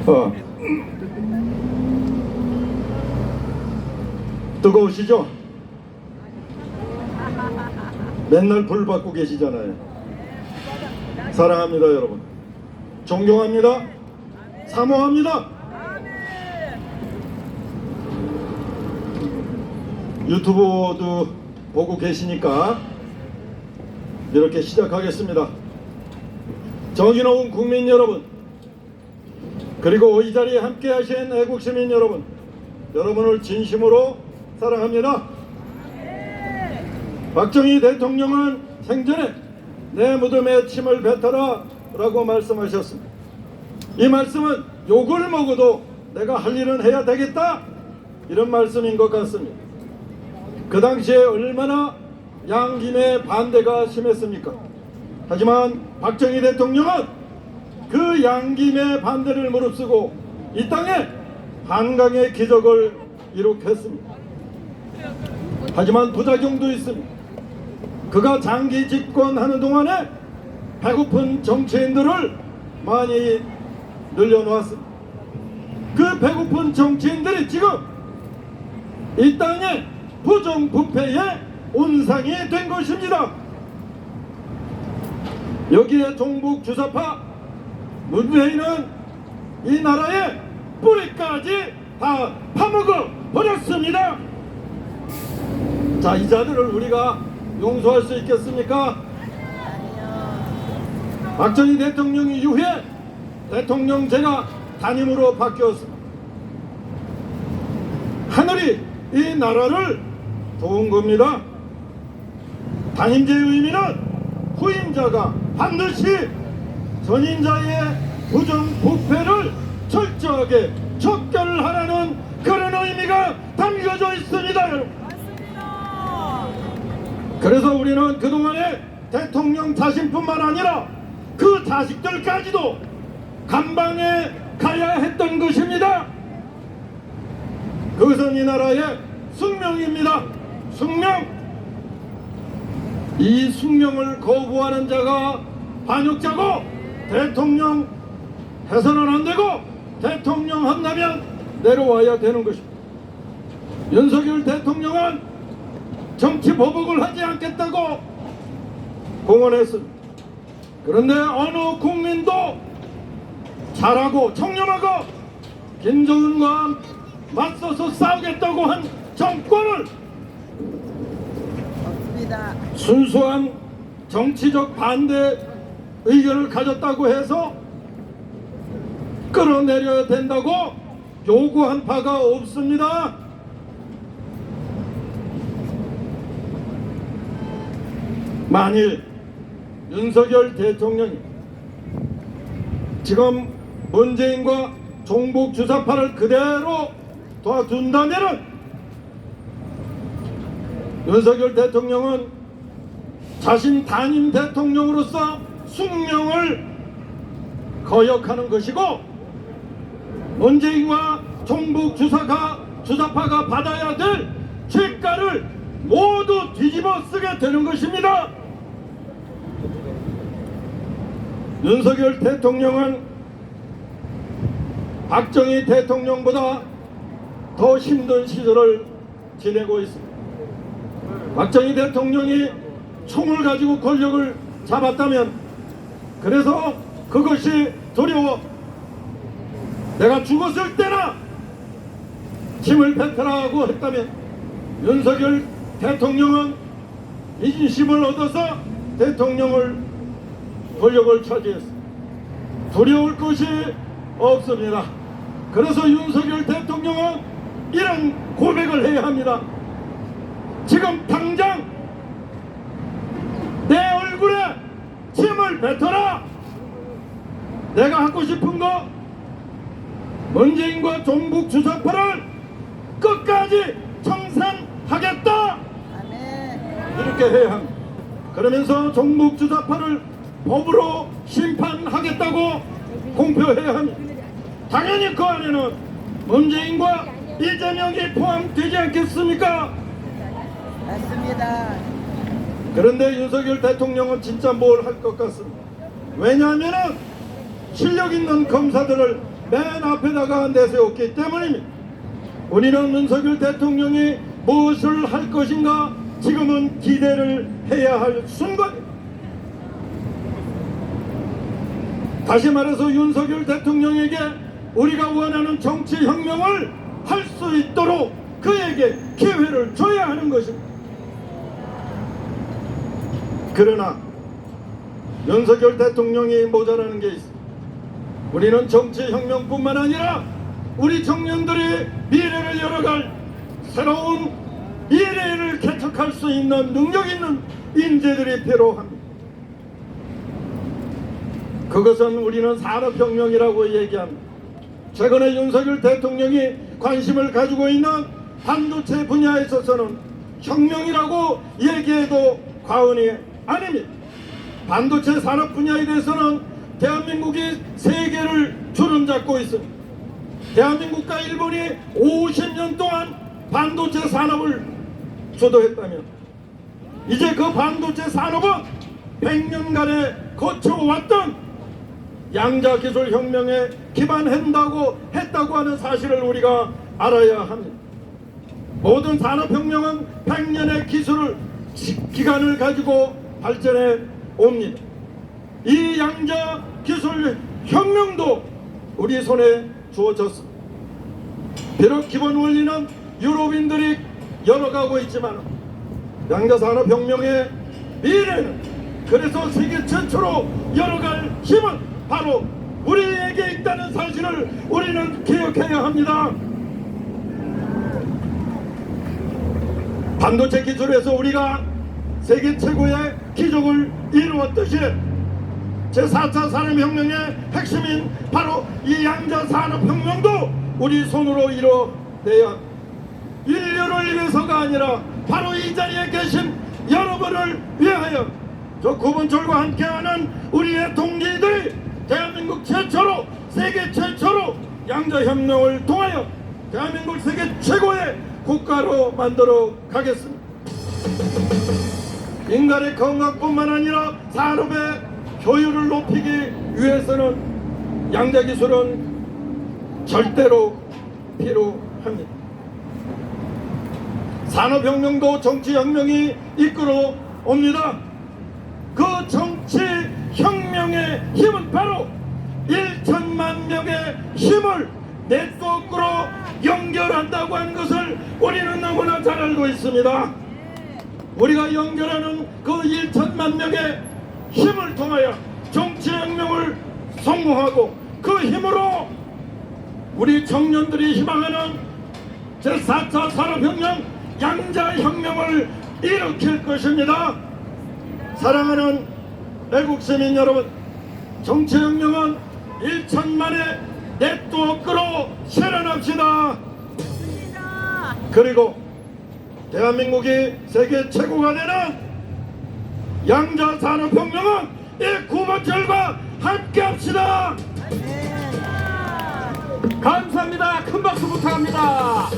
어. 뜨거우시죠? 맨날 불 받고 계시잖아요. 사랑합니다 여러분. 존경합니다. 사모합니다. 유튜브도 보고 계시니까 이렇게 시작하겠습니다. 정의로운 국민 여러분, 그리고 이 자리에 함께 하신 애국시민 여러분, 여러분을 진심으로 사랑합니다. 박정희 대통령은 생전에 내 무덤에 침을 뱉어라 라고 말씀하셨습니다. 이 말씀은 욕을 먹어도 내가 할 일은 해야 되겠다, 이런 말씀인 것 같습니다. 그 당시에 얼마나 양김의 반대가 심했습니까? 하지만 박정희 대통령은 그 양김의 반대를 무릅쓰고 이 땅에 한강의 기적을 이룩했습니다. 하지만 부작용도 있습니다. 그가 장기 집권하는 동안에 배고픈 정치인들을 많이 늘려놓았습니다. 그 배고픈 정치인들이 지금 이 땅에 부정부패의 온상이 된 것입니다. 여기에 종북 주사파 문재인은 이 나라의 뿌리까지 다 파먹어 버렸습니다. 자, 이 자들을 우리가 용서할 수 있겠습니까? 박정희 대통령 이후에 대통령제가 단임으로 바뀌었습니다. 하늘이 이 나라를 도운 겁니다. 단임제의 의미는 후임자가 반드시 전임자의 부정부패를 철저하게 척결하라는 그런 의미가 담겨져 있습니다, 여러분. 그래서 우리는 그동안에 대통령 자신뿐만 아니라 그 자식들까지도 감방에 가야 했던 것입니다. 그것은 이 나라의 숙명입니다. 숙명. 이 숙명을 거부하는 자가 반역자고, 대통령 해서는 안 되고, 대통령 한다면 내려와야 되는 것입니다. 윤석열 대통령은 정치 보복을 하지 않겠다고 공언했습니다. 그런데 어느 국민도 잘하고 청렴하고 김정은과 맞서서 싸우겠다고 한 정권을 순수한 정치적 반대 의견을 가졌다고 해서 끌어내려야 된다고 요구한 바가 없습니다. 만일 윤석열 대통령이 지금 문재인과 종북 주사파를 그대로 둬둔다면은 윤석열 대통령은 자신 단임 대통령으로서 숙명을 거역하는 것이고, 문재인과 종북 주사파가 받아야 될 죄가를 모두 뒤집어 쓰게 되는 것입니다. 윤석열 대통령은 박정희 대통령보다 더 힘든 시절을 지내고 있습니다. 박정희 대통령이 총을 가지고 권력을 잡았다면, 그래서 그것이 두려워 내가 죽었을 때나 침을 뱉으라고 했다면, 윤석열 대통령은 인심을 얻어서 권력을 차지했습니다. 두려울 것이 없습니다. 그래서 윤석열 대통령은 이런 고백을 해야 합니다. 지금 당장 내 얼굴에 침을 뱉어라. 내가 하고 싶은 거 문재인과 종북 주사파를 끝까지 청산하겠다, 이렇게 해야 합니다. 그러면서 종북 주사파를 법으로 심판하겠다고 공표해야 합니다. 당연히 그 안에는 문재인과 이재명이 포함되지 않겠습니까? 맞습니다. 그런데 윤석열 대통령은 진짜 뭘 할 것 같습니다. 왜냐하면 실력 있는 검사들을 맨 앞에다가 내세웠기 때문입니다. 우리는 윤석열 대통령이 무엇을 할 것인가 지금은 기대를 해야 할 순간입니다. 다시 말해서 윤석열 대통령에게 우리가 원하는 정치혁명을 할 수 있도록 그에게 기회를 줘야 하는 것입니다. 그러나 윤석열 대통령이 모자라는 게 있습니다. 우리는 정치혁명뿐만 아니라 우리 청년들이 미래를 열어갈 새로운 미래를 개척할 수 있는 능력 있는 인재들이 필요합니다. 그것은 우리는 산업혁명이라고 얘기합니다. 최근에 윤석열 대통령이 관심을 가지고 있는 반도체 분야에 있어서는 혁명이라고 얘기해도 과언이 아닙니다. 반도체 산업 분야에 대해서는 대한민국이 세계를 주름잡고 있습니다. 대한민국과 일본이 50년 동안 반도체 산업을 주도했다면 이제 그 반도체 산업은 100년간에 거쳐왔던 양자기술 혁명에 기반했다고 하는 사실을 우리가 알아야 합니다. 모든 산업혁명은 100년의 기간을 가지고 발전해 옵니다. 이 양자기술 혁명도 우리 손에 주어졌습니다. 비록 기본 원리는 유럽인들이 열어가고 있지만 양자산업혁명의 미래는 그래서 세계 최초로 열어갈 힘은 바로 우리에게 있다는 사실을 우리는 기억해야 합니다. 반도체 기술에서 우리가 세계 최고의 기적을 이루었듯이 제4차 산업혁명의 핵심인 바로 이 양자산업혁명도 우리 손으로 이뤄내야 인류를 위해서가 아니라 바로 이 자리에 계신 여러분을 위하여 저 구본철과 함께하는 우리의 동지들이 대한민국 최초로 세계 최초로 양자혁명을 통하여 대한민국 세계 최고의 국가로 만들어 가겠습니다. 인간의 건강뿐만 아니라 산업의 효율을 높이기 위해서는 양자기술은 절대로 필요합니다. 산업혁명도 정치혁명이 이끌어 옵니다. 그 정치혁명의 힘은 바로 1천만 명의 힘을 네트워크로 연결한다고 하는 것을 우리는 너무나 잘 알고 있습니다. 우리가 연결하는 그 1천만 명의 힘을 통하여 정치혁명을 성공하고 그 힘으로 우리 청년들이 희망하는 제4차 산업혁명 양자혁명을 일으킬 것입니다. 사랑하는 애국시민 여러분, 정치혁명은 1천만의 네트워크로 실현합시다. 그리고 대한민국이 세계 최고가 되는 양자산업혁명은 이 구본철과 함께합시다. 감사합니다. 큰 박수 부탁합니다.